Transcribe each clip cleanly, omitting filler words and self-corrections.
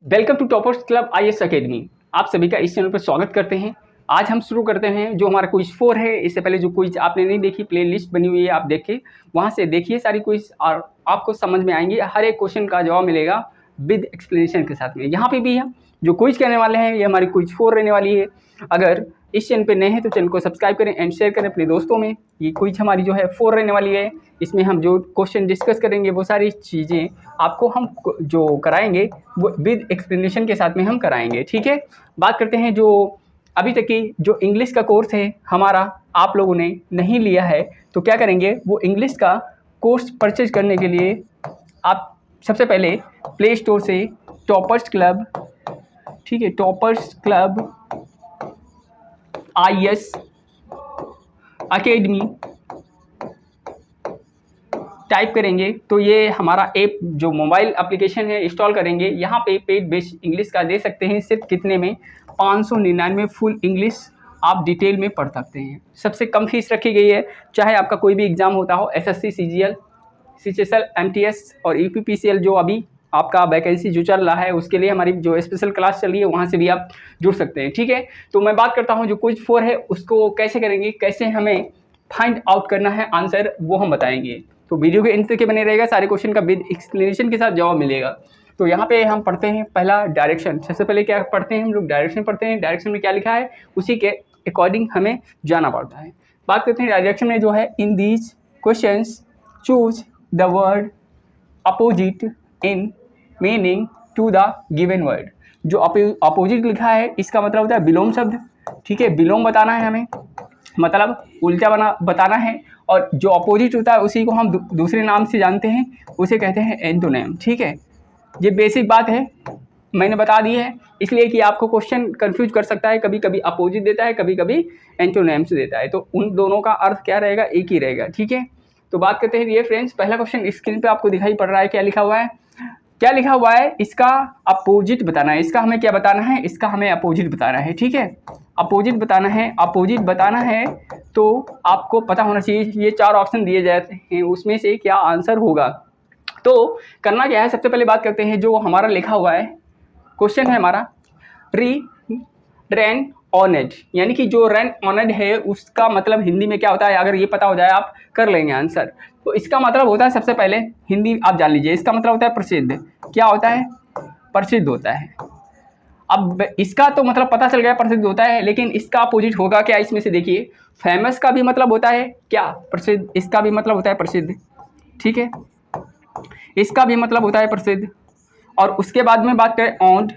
Welcome to toppers club IAS academy. आप सभी का इस चैनल पर स्वागत करते हैं। आज हम शुरू करते हैं जो हमारा क्विज 4 है। इससे पहले जो क्विज आपने नहीं देखी, प्ले लिस्ट बनी हुई है, आप देखिए, वहाँ से देखिए सारी क्विज और आपको समझ में आएंगी। हर एक क्वेश्चन का जवाब मिलेगा विद एक्सप्लेनेशन के साथ में। यहाँ पे भी हम जो क्विज करने वाले हैं ये हमारी क्विज 4 रहने वाली है। अगर इस चैनल पे नए हैं तो चैनल को सब्सक्राइब करें एंड शेयर करें अपने दोस्तों में। ये क्विज हमारी जो है 4 रहने वाली है। इसमें हम जो क्वेश्चन डिस्कस करेंगे वो सारी चीज़ें आपको हम जो कराएंगे वो विद एक्सप्लेनेशन के साथ में हम कराएंगे। ठीक है, बात करते हैं जो अभी तक की जो इंग्लिश का कोर्स है हमारा, आप लोगों ने नहीं लिया है तो क्या करेंगे, वो इंग्लिश का कोर्स परचेज करने के लिए आप सबसे पहले प्ले स्टोर से टॉपर्स क्लब, ठीक है, toppers club IAS academy type करेंगे तो ये हमारा ऐप जो मोबाइल एप्लीकेशन है इंस्टॉल करेंगे। यहाँ पे पेड बेस्ड इंग्लिश का दे सकते हैं सिर्फ कितने में, 599 फुल इंग्लिश आप डिटेल में पढ़ सकते हैं। सबसे कम फीस रखी गई है। चाहे आपका कोई भी एग्ज़ाम होता हो, एसएससी, सीजीएल, सीएचएसएल, एमटीएस और यूपीपीसीएल, जो अभी आपका वैकेंसी जो चल रहा है उसके लिए हमारी जो स्पेशल क्लास चल रही है वहाँ से भी आप जुड़ सकते हैं। ठीक है, तो मैं बात करता हूँ जो क्विज 4 है उसको कैसे करेंगे, कैसे हमें फाइंड आउट करना है आंसर, वो हम बताएंगे। तो वीडियो के एंड तक बने रहेगा, सारे क्वेश्चन का विद एक्सप्लेनेशन के साथ जवाब मिलेगा। तो यहाँ पे हम पढ़ते हैं पहला डायरेक्शन। सबसे पहले क्या पढ़ते हैं हम लोग, डायरेक्शन पढ़ते हैं। डायरेक्शन में क्या लिखा है उसी के अकॉर्डिंग हमें जाना पड़ता है। बात करते हैं डायरेक्शन में जो है, in these questions choose the word opposite in meaning to the given word. जो अपोजिट लिखा है इसका मतलब होता है विलोम शब्द। ठीक है, विलोम बताना है हमें, मतलब उल्टा बताना है। और जो अपोजिट होता है उसी को हम दूसरे नाम से जानते हैं, उसे कहते हैं एंटोनिम। ठीक है, ये बेसिक बात है, मैंने बता दी है इसलिए कि आपको क्वेश्चन कंफ्यूज कर सकता है। कभी कभी अपोजिट देता है, कभी कभी एंटोनिम्स देता है, तो उन दोनों का अर्थ क्या रहेगा, एक ही रहेगा। ठीक है, तो बात करते हैं ये फ्रेंड्स, पहला क्वेश्चन स्क्रीन पे आपको दिखाई पड़ रहा है। क्या लिखा हुआ है, क्या लिखा हुआ है, इसका अपोजिट बताना है। इसका हमें क्या बताना है, इसका हमें अपोजिट बताना है। ठीक है, अपोजिट बताना है। अपोजिट बताना है तो आपको पता होना चाहिए ये 4 ऑप्शन दिए जाते हैं, उसमें से क्या आंसर होगा। तो करना क्या है, सबसे पहले बात करते हैं जो हमारा लिखा हुआ है, क्वेश्चन है हमारा रैन ऑनेड, यानी कि जो रैन ऑनेड है उसका मतलब हिंदी में क्या होता है। अगर ये पता हो जाए आप कर लेंगे आंसर। तो इसका मतलब होता है, सबसे पहले हिंदी आप जान लीजिए, इसका मतलब होता है प्रसिद्ध। क्या होता है, प्रसिद्ध होता है। अब इसका तो मतलब पता चल गया प्रसिद्ध होता है, लेकिन इसका अपोजिट होगा क्या, इसमें से देखिए, फेमस का भी मतलब होता है क्या, प्रसिद्ध। इसका भी मतलब होता है प्रसिद्ध। ठीक है, इसका भी मतलब होता है प्रसिद्ध। और उसके बाद में बात करें ऑन्ड,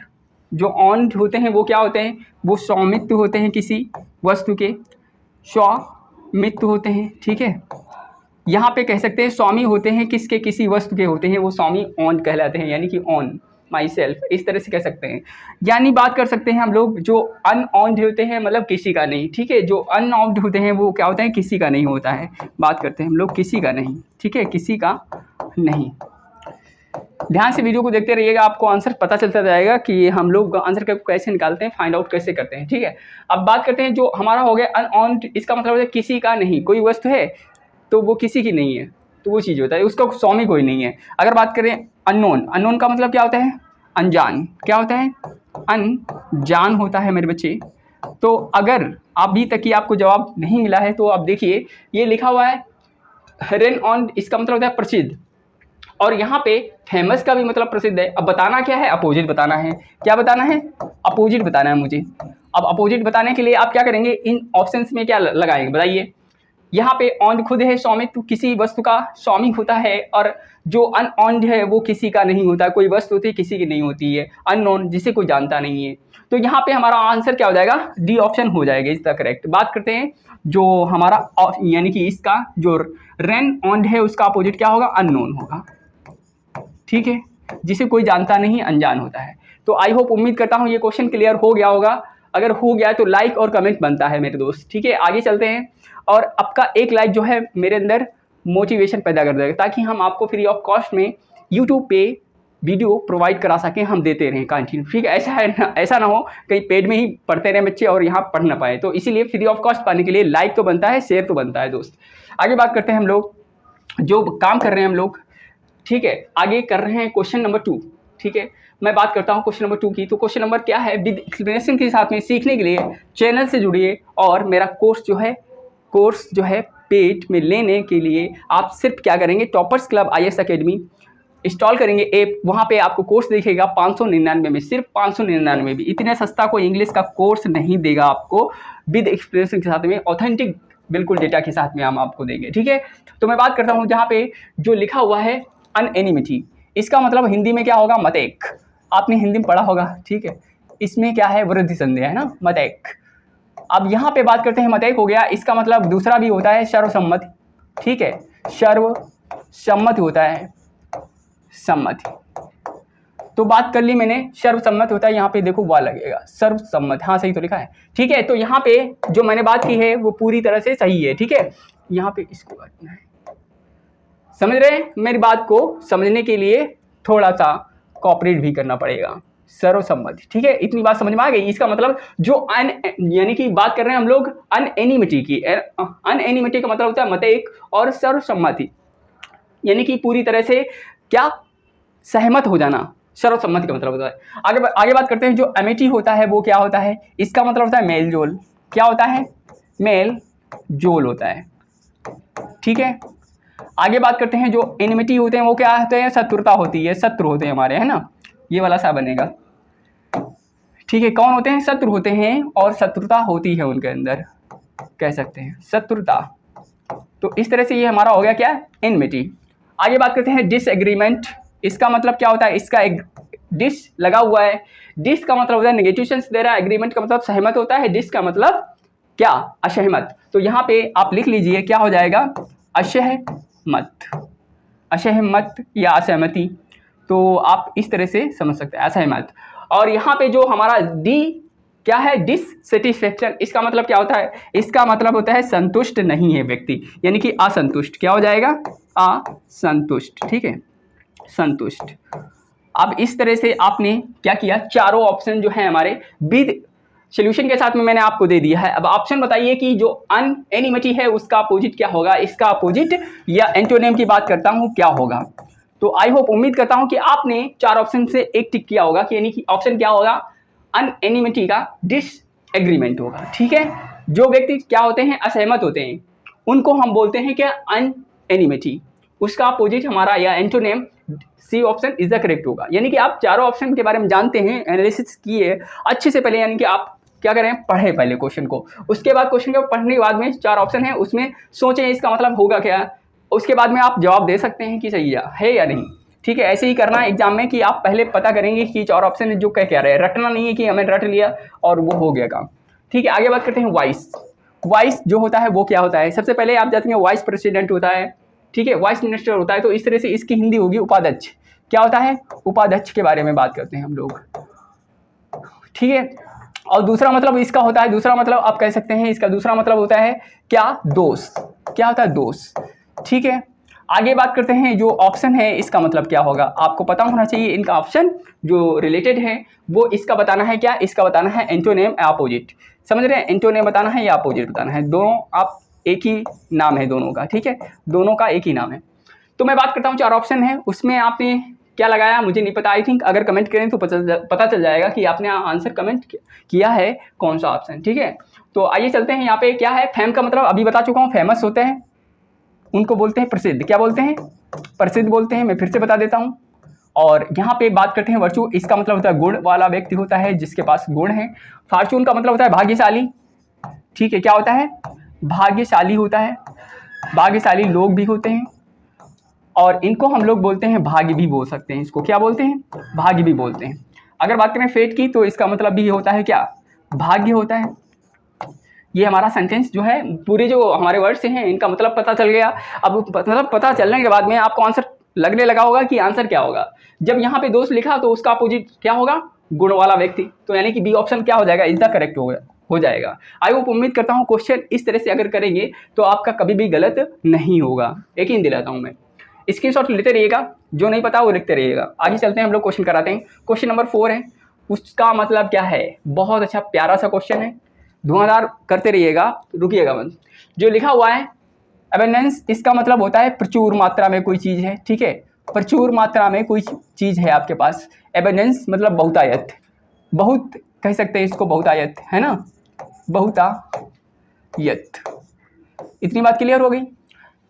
जो ऑन्ड होते हैं वो क्या होते हैं, वो स्वामित्व होते हैं किसी वस्तु के, स्वामित्व होते हैं। ठीक है, यहाँ पे कह सकते हैं स्वामी होते हैं किसके, किसी वस्तु के होते हैं, वो स्वामी ऑन कहलाते हैं, यानी कि ऑन माई सेल्फ, इस तरह से कह सकते हैं। यानी बात कर सकते हैं हम लोग जो अनऑन्ड होते हैं, मतलब किसी का नहीं। ठीक है, जो अनऑन्ड होते हैं वो क्या होता है, किसी का नहीं होता है। बात करते हैं हम लोग किसी का नहीं। ठीक है, किसी का नहीं। ध्यान से वीडियो को देखते रहिएगा, आपको आंसर पता चलता जाएगा कि हम लोग आंसर कैसे निकालते हैं, फाइंड आउट कैसे करते हैं। ठीक है, अब बात करते हैं जो हमारा हो गया अनऑन्ड, इसका मतलब होता है किसी का नहीं। कोई वस्तु है तो वो किसी की नहीं है, तो वो चीज़ होता है, उसका स्वामी कोई नहीं है। अगर बात करें अननोन, अननोन का मतलब क्या होता है, अनजान। क्या होता है, अनजान होता है मेरे बच्चे। तो अगर अभी तक की आपको जवाब नहीं मिला है तो आप देखिए, ये लिखा हुआ है रेन ऑन, इसका मतलब होता है प्रसिद्ध। और यहाँ पे फेमस का भी मतलब प्रसिद्ध है। अब बताना क्या है, अपोजिट बताना है। क्या बताना है, अपोजिट बताना है मुझे। अब अपोजिट बताने के लिए आप क्या करेंगे, इन ऑप्शंस में क्या लगाएंगे बताइए। यहाँ पे ऑन्ड खुद है स्वामित्व, किसी वस्तु का स्वामी होता है। और जो अनऑन्ड है वो किसी का नहीं होता, कोई वस्तु होती है किसी की नहीं होती है, अननोन जिसे कोई जानता नहीं है। तो यहाँ पे हमारा आंसर क्या हो जाएगा, डी ऑप्शन हो जाएगा इसका करेक्ट। बात करते हैं जो हमारा यानी कि इसका जो रेन ऑन्ड है उसका अपोजिट क्या होगा, अननोन होगा। ठीक है, जिसे कोई जानता नहीं, अनजान होता है। तो आई होप, उम्मीद करता हूँ ये क्वेश्चन क्लियर हो गया होगा। अगर हो गया तो लाइक और कमेंट बनता है मेरे दोस्त। ठीक है, आगे चलते हैं। और आपका एक लाइक जो है मेरे अंदर मोटिवेशन पैदा कर देगा, ताकि हम आपको फ्री ऑफ कॉस्ट में यूट्यूब पे वीडियो प्रोवाइड करा सकें, हम देते रहें कंटिन्यू। ठीक है, ऐसा ना हो कहीं पेड में ही पढ़ते रहें बच्चे और यहाँ पढ़ ना पाए। तो इसीलिए फ्री ऑफ कॉस्ट पाने के लिए लाइक तो बनता है, शेयर तो बनता है दोस्त। आगे बात करते हैं हम लोग, जो काम कर रहे हैं हम लोग। ठीक है, आगे कर रहे हैं क्वेश्चन नंबर 2। ठीक है, मैं बात करता हूँ क्वेश्चन नंबर 2 की। तो क्वेश्चन नंबर क्या है, विद एक्सप्लेनेशन के साथ में सीखने के लिए चैनल से जुड़िए और मेरा कोर्स जो है पेड में लेने के लिए आप सिर्फ क्या करेंगे, toppers club IAS academy install करेंगे ऐप। वहाँ पे आपको कोर्स दिखेगा 599 में, सिर्फ 599 में। भी इतने सस्ता कोई इंग्लिश का कोर्स नहीं देगा आपको, विद एक्सप्लेनेशन के साथ में, ऑथेंटिक बिल्कुल डेटा के साथ में हम आपको देंगे, ठीक है। तो मैं बात करता हूँ जहाँ पे जो लिखा हुआ है अनएनिमिटी, इसका मतलब हिंदी में क्या होगा, मतेक। आपने हिंदी में पढ़ा होगा, ठीक है। इसमें क्या है, वृद्धि संधि है ना, मतेक। अब यहाँ पे बात करते हैं, मतेक हो गया, इसका मतलब दूसरा भी होता है सर्वसम्मति, ठीक है। सर्वसम्मति होता है, सम्मति। तो बात कर ली मैंने, सर्वसम्मत होता है, यहाँ पे देखो वाह लगेगा, सर्वसम्मत, हाँ सही तो लिखा है, ठीक है। तो यहाँ पे जो मैंने बात की है वो पूरी तरह से सही है, ठीक है। यहाँ पे इसको काटना है, समझ रहे हैं। मेरी बात को समझने के लिए थोड़ा सा कॉपरेट भी करना पड़ेगा, सर्वसम्मति, ठीक है। इतनी बात समझ में आ गई। इसका मतलब जो यानी कि बात कर रहे हैं हम लोग अनएनिमिटी की। अनएनिमिटी का मतलब होता है मतेक, और सर्वसम्मति यानी कि पूरी तरह से क्या, सहमत हो जाना, सर्वसम्मति का मतलब होता है। आगे बात करते हैं, जो एमिटी होता है वो क्या होता है, इसका मतलब होता है मेल जोल। क्या होता है, मेल जोल होता है, ठीक है। आगे बात करते हैं, जो एनिमिटी होते हैं वो क्या होते हैं, शत्रुता होती है, शत्रु होते हैं हमारे, है ना। ये वाला सा बनेगा, ठीक है। कौन होते हैं, शत्रु होते हैं, और शत्रुता होती है उनके अंदर, कह सकते हैं शत्रुता। तो इस तरह से ये हमारा हो गया क्या, एनिमिटी। आगे बात करते हैं डिसएग्रीमेंट, इसका मतलब क्या होता है, इसका एक डिस लगा हुआ है, डिस का मतलब होता है नेगेटिव सेंस दे रहा है, एग्रीमेंट का मतलब सहमत होता है, डिस का मतलब क्या, असहमत। तो यहाँ पे आप लिख लीजिए क्या हो जाएगा, असहमत, असहमत या असहमति। तो आप इस तरह से समझ सकते हैं, असहमत। और यहाँ पे जो हमारा डी क्या है, डिससेटिस्फैक्शन, इसका मतलब क्या होता है, इसका मतलब होता है संतुष्ट नहीं है व्यक्ति, यानी कि असंतुष्ट। क्या हो जाएगा, असंतुष्ट, ठीक है, संतुष्ट। अब इस तरह से आपने क्या किया, चारों ऑप्शन जो है हमारे विद सॉल्यूशन के साथ में मैंने आपको दे दिया है। अब ऑप्शन बताइए कि जो अनएनिमिटी है उसका अपोजिट क्या होगा, इसका अपोजिट या एंटोनिम की बात करता हूं क्या होगा। तो आई होप, उम्मीद करता हूं कि आपने चार ऑप्शन से एक टिक किया होगा, कि यानी कि ऑप्शन क्या होगा, अनएनिमिटी का डिसएग्रीमेंट होगा, ठीक है। जो व्यक्ति क्या होते हैं, असहमत होते हैं, उनको हम बोलते हैं क्या, अनएनिमिटी। उसका अपोजिट हमारा या antonym C option is the correct होगा। यानी कि आप चारों ऑप्शन के बारे में जानते हैं, एनालिसिस किए अच्छे से पहले, यानी कि आप क्या करें, पढ़े पहले क्वेश्चन को, उसके बाद क्वेश्चन को पढ़ने के बाद में चार ऑप्शन है उसमें सोचें इसका मतलब होगा क्या, उसके बाद में आप जवाब दे सकते हैं कि सही है या नहीं, ठीक है। ऐसे ही करना है एग्जाम में, कि आप पहले पता करेंगे कि चार ऑप्शन जो क्या रहे, रटना नहीं है कि हमें रट लिया और वो हो गया काम, ठीक है। आगे बात करते हैं वाइस। वाइस जो होता है वो क्या होता है, सबसे पहले आप जानते हैं वाइस प्रेसिडेंट होता है, ठीक है, वाइस मिनिस्टर होता है। तो इस तरह से इसकी हिंदी होगी उपाध्यक्ष। क्या होता है, उपाध्यक्ष के बारे में बात करते हैं हम लोग, ठीक है। और दूसरा मतलब इसका होता है, दूसरा मतलब आप कह सकते हैं इसका दूसरा मतलब होता है क्या, दोस्त। क्या होता है, दोस्त, ठीक है। आगे बात करते हैं, जो ऑप्शन है इसका मतलब क्या होगा, आपको पता होना चाहिए इनका ऑप्शन जो रिलेटेड है वो इसका बताना है क्या, इसका बताना है एंटोनिम या अपोजिट। समझ रहे हैं, एंटोनिम बताना है या अपोजिट बताना है, दोनों आप एक ही नाम है दोनों का, ठीक है, दोनों का एक ही नाम है। तो मैं बात करता हूँ, चार ऑप्शन है उसमें आपने क्या लगाया मुझे नहीं पता, आई थिंक अगर कमेंट करें तो पता चल जाएगा कि आपने आंसर कमेंट किया है कौन सा ऑप्शन, ठीक है। तो आइए चलते हैं, यहाँ पे क्या है, फेम का मतलब अभी बता चुका हूँ, फेमस होते हैं उनको बोलते हैं प्रसिद्ध। क्या बोलते हैं, प्रसिद्ध बोलते हैं, मैं फिर से बता देता हूँ। और यहाँ पे बात करते हैं वर्चू, इसका मतलब होता है गुण वाला व्यक्ति होता है, जिसके पास गुण है। फॉर्चून का मतलब होता है भाग्यशाली, ठीक है, क्या होता है, भाग्यशाली होता है, भाग्यशाली लोग भी होते हैं, और इनको हम लोग बोलते हैं भाग्य भी बोल सकते हैं, इसको क्या बोलते हैं, भाग्य भी बोलते हैं। अगर बात करें फेट की तो इसका मतलब भी होता है क्या, भाग्य होता है। ये हमारा सेंटेंस जो है, पूरे जो हमारे वर्ड से हैं इनका मतलब पता चल गया। अब मतलब पता चलने के बाद में आपको आंसर लगने लगा होगा कि आंसर क्या होगा। जब यहाँ पे दोस्त लिखा तो उसका अपोजिट क्या होगा, गुण वाला व्यक्ति, तो यानी कि बी ऑप्शन क्या हो जाएगा, इज द करेक्ट हो जाएगा। आई होप, उम्मीद करता हूँ क्वेश्चन इस तरह से अगर करेंगे तो आपका कभी भी गलत नहीं होगा, यकीन दिलाता हूँ मैं। स्क्रीनशॉट लेते रहिएगा, जो नहीं पता वो लिखते रहिएगा। आगे चलते हैं, हम लोग क्वेश्चन कराते हैं। क्वेश्चन नंबर 4 है, उसका मतलब क्या है, बहुत अच्छा प्यारा सा क्वेश्चन है, धुआंधार करते रहिएगा, रुकिएगा बंद। जो लिखा हुआ है अबेंडेंस, इसका मतलब होता है प्रचुर मात्रा में कोई चीज़ है, ठीक है, प्रचुर मात्रा में कोई चीज़ है आपके पास। एबंडेंस मतलब बहुतायत, बहुत कह सकते हैं इसको, बहुतायत है ना, बहुतायत। इतनी बात क्लियर हो गई।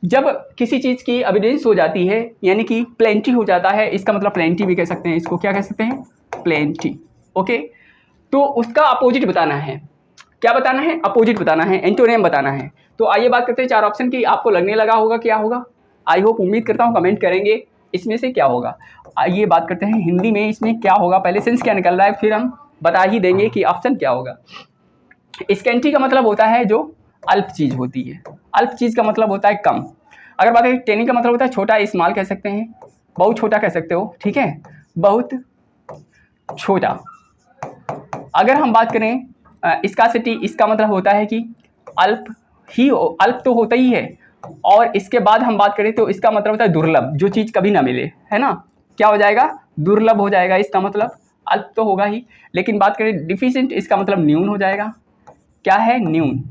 जब किसी चीज़ की एविडेंस हो जाती है यानी कि प्लेंटी हो जाता है, इसका मतलब प्लेंटी भी कह सकते हैं इसको, क्या कह सकते हैं, प्लेंटी। ओके, तो उसका अपोजिट बताना है। क्या बताना है, अपोजिट बताना है, एंटोनिम बताना है। तो आइए बात करते हैं 4 ऑप्शन की। आपको लगने लगा होगा क्या होगा, आई होप, उम्मीद करता हूँ कमेंट करेंगे इसमें से क्या होगा। आइए बात करते हैं हिंदी में इसमें क्या होगा। पहले सेंस क्या निकल रहा है, फिर हम बता ही देंगे कि ऑप्शन क्या होगा। स्कैंटी का मतलब होता है जो अल्प चीज़ होती है, अल्प चीज़ का मतलब होता है कम। अगर बात करें टेनी का मतलब होता है छोटा, स्मॉल कह सकते हैं, बहुत छोटा कह सकते हो, ठीक है, बहुत छोटा। अगर हम बात करें स्कार्सिटी, इसका मतलब होता है कि अल्प ही, अल्प तो होता ही है, और इसके बाद हम बात करें तो इसका मतलब होता है दुर्लभ, जो चीज़ कभी ना मिले, है ना, क्या हो जाएगा, दुर्लभ हो जाएगा। इसका मतलब अल्प तो होगा ही, लेकिन बात करें डिफिशिएंट, इसका मतलब न्यून हो जाएगा। क्या है, न्यून।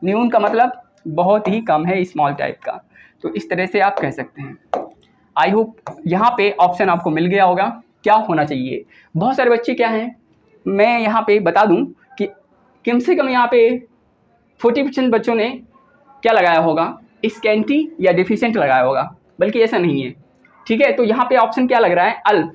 न्यून का मतलब बहुत ही कम है, स्मॉल टाइप का। तो इस तरह से आप कह सकते हैं। आई होप यहाँ पे ऑप्शन आपको मिल गया होगा क्या होना चाहिए। बहुत सारे बच्चे क्या हैं, मैं यहाँ पे बता दूं कि कम से कम यहाँ पे 40% बच्चों ने क्या लगाया होगा, स्कैंटी या डिफिशिएंट लगाया होगा, बल्कि ऐसा नहीं है, ठीक है। तो यहाँ पे ऑप्शन क्या लग रहा है, अल्प।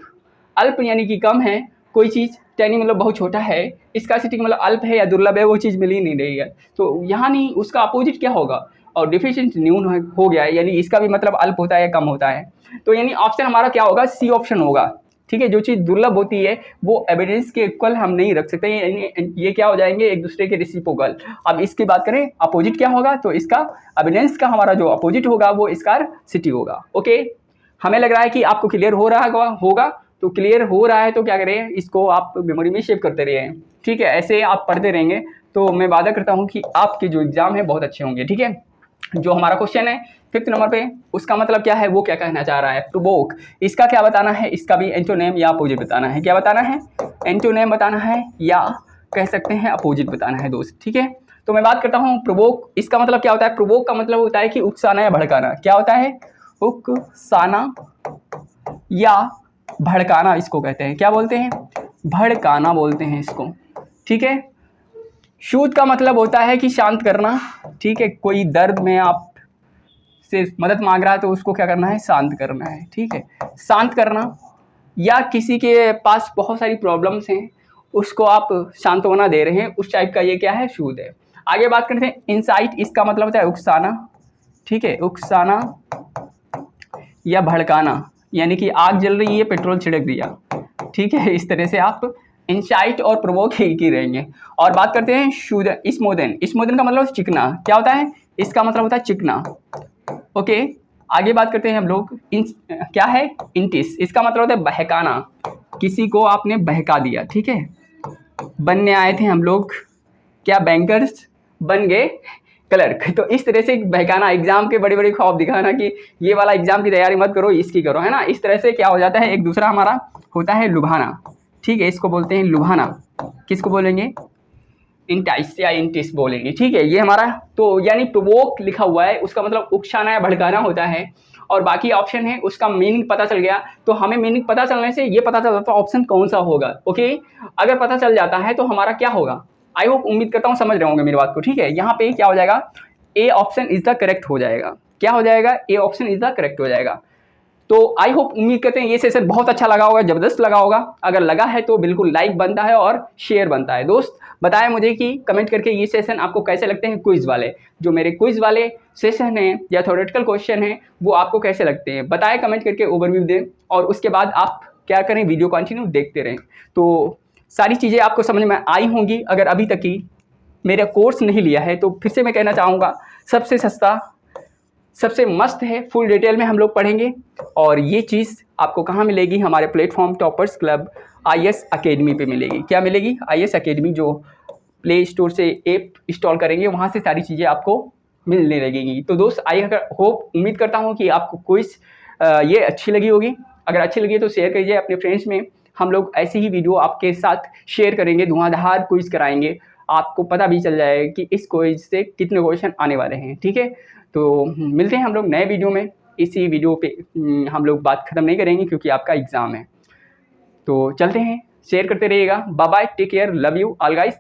अल्प यानी कि कम है कोई चीज़, टैनी मतलब बहुत छोटा है, स्कार्सिटी मतलब अल्प है या दुर्लभ है, वो चीज़ मिल ही नहीं रही है। तो यहाँ नहीं, उसका अपोजिट क्या होगा, और डिफिशिएंट न्यून हो गया है, यानी इसका भी मतलब अल्प होता है या कम होता है। तो यानी ऑप्शन हमारा क्या होगा, सी ऑप्शन होगा, ठीक है। जो चीज़ दुर्लभ होती है वो एविडेंस के इक्वल हम नहीं रख सकते, यानी ये क्या हो जाएंगे, एक दूसरे के रेसिप्रोकल। अब इसकी बात करें अपोजिट क्या होगा, तो इसका एविडेंस का हमारा जो अपोजिट होगा वो स्कार्सिटी होगा। ओके, हमें लग रहा है कि आपको क्लियर हो रहा होगा। तो क्लियर हो रहा है तो क्या करें, इसको आप मेमोरी में सेव करते रहिए, ठीक है। ऐसे आप पढ़ते रहेंगे तो मैं वादा करता हूँ कि आपके जो एग्जाम है बहुत अच्छे होंगे, ठीक है। जो हमारा क्वेश्चन है 5th नंबर पे, उसका मतलब क्या है, वो क्या कहना चाह रहा है, प्रोवोक। इसका क्या बताना है, इसका भी एंटोनेम या अपोजिट बताना है। क्या बताना है, एंटोनेम बताना है या कह सकते हैं अपोजिट बताना है दोस्त, ठीक है। तो मैं बात करता हूँ प्रोवोक, इसका मतलब क्या होता है, प्रोवोक का मतलब होता है कि उकसाना या भड़काना। क्या होता है, उकसाना या भड़काना, इसको कहते हैं, क्या बोलते हैं, भड़काना बोलते हैं इसको, ठीक है। शूद का मतलब होता है कि शांत करना, ठीक है। कोई दर्द में आप से मदद मांग रहा है तो उसको क्या करना है, शांत करना है, ठीक है, शांत करना। या किसी के पास बहुत सारी प्रॉब्लम्स हैं, उसको आप सांत्वना दे रहे हैं, उस टाइप का ये क्या है, शूद है। आगे बात करते हैं इंसाइट, इसका मतलब होता है उकसाना, ठीक है, उकसाना या भड़काना, यानी कि आग जल रही है, पेट्रोल छिड़क दिया, ठीक है। इस तरह से आप इंसाइट और प्रोवोक ही रहेंगे। और बात करते हैं शूद, स्मोदन। स्मोदन का मतलब चिकना, क्या होता है, इसका मतलब होता है चिकना। ओके, आगे बात करते हैं हम लोग क्या है, इंटिस, इसका मतलब होता है बहकाना, किसी को आपने बहका दिया, ठीक है। बनने आए थे हम लोग क्या, बैंकर्स, बन गए क्लर्क। तो इस तरह से बहकाना, एग्जाम के बड़े बड़े ख्वाब दिखाना कि ये वाला एग्जाम की तैयारी मत करो, इसकी करो, है ना। इस तरह से क्या हो जाता है, एक दूसरा हमारा होता है लुभाना, ठीक है, इसको बोलते हैं लुभाना। किसको बोलेंगे, इंटाइस या इंटिस बोलेंगे, ठीक है। ये हमारा तो यानी प्रोवोक लिखा हुआ है, उसका मतलब उकसाना या भड़काना होता है। और बाकी ऑप्शन है उसका मीनिंग पता चल गया, तो हमें मीनिंग पता चलने से ये पता चल जाता है ऑप्शन कौन सा होगा। ओके, अगर पता चल जाता है तो हमारा क्या होगा, आई होप, उम्मीद करता हूँ समझ रहे होंगे मेरी बात को, ठीक है। यहाँ पे क्या हो जाएगा, A option is the correct हो जाएगा। क्या हो जाएगा, A option is the correct हो जाएगा। तो आई होप, उम्मीद करते हैं ये सेशन बहुत अच्छा लगा होगा, जबरदस्त लगा होगा। अगर लगा है तो बिल्कुल लाइक बनता है और शेयर बनता है। दोस्त बताएं मुझे कि कमेंट करके ये सेशन आपको कैसे लगते हैं, क्विज वाले, जो मेरे क्विज वाले सेशन हैं या थ्योरेटिकल क्वेश्चन हैं वो आपको कैसे लगते हैं, बताएं कमेंट करके, ओवरव्यू दें। और उसके बाद आप क्या करें, वीडियो कंटिन्यू देखते रहें। तो सारी चीज़ें आपको समझ में आई होंगी। अगर अभी तक ही मेरा कोर्स नहीं लिया है तो फिर से मैं कहना चाहूँगा, सबसे सस्ता, सबसे मस्त है, फुल डिटेल में हम लोग पढ़ेंगे। और ये चीज़ आपको कहाँ मिलेगी, हमारे platform toppers club IAS academy पे मिलेगी। क्या मिलेगी, IAS अकेडमी, जो प्ले स्टोर से ऐप इंस्टॉल करेंगे वहाँ से सारी चीज़ें आपको मिलने लगेंगी। तो दोस्त आई होप, उम्मीद करता हूँ कि आपको क्विज ये अच्छी लगी होगी। अगर अच्छी लगी तो शेयर कीजिए अपने फ्रेंड्स में। हम लोग ऐसे ही वीडियो आपके साथ शेयर करेंगे, धुआंधार क्विज कराएंगे, आपको पता भी चल जाएगा कि इस क्विज से कितने क्वेश्चन आने वाले हैं, ठीक है। तो मिलते हैं हम लोग नए वीडियो में इसी वीडियो पे हम लोग बात ख़त्म नहीं करेंगे क्योंकि आपका एग्ज़ाम है। तो चलते हैं, शेयर करते रहिएगा। Bye bye, take care, love you all guys.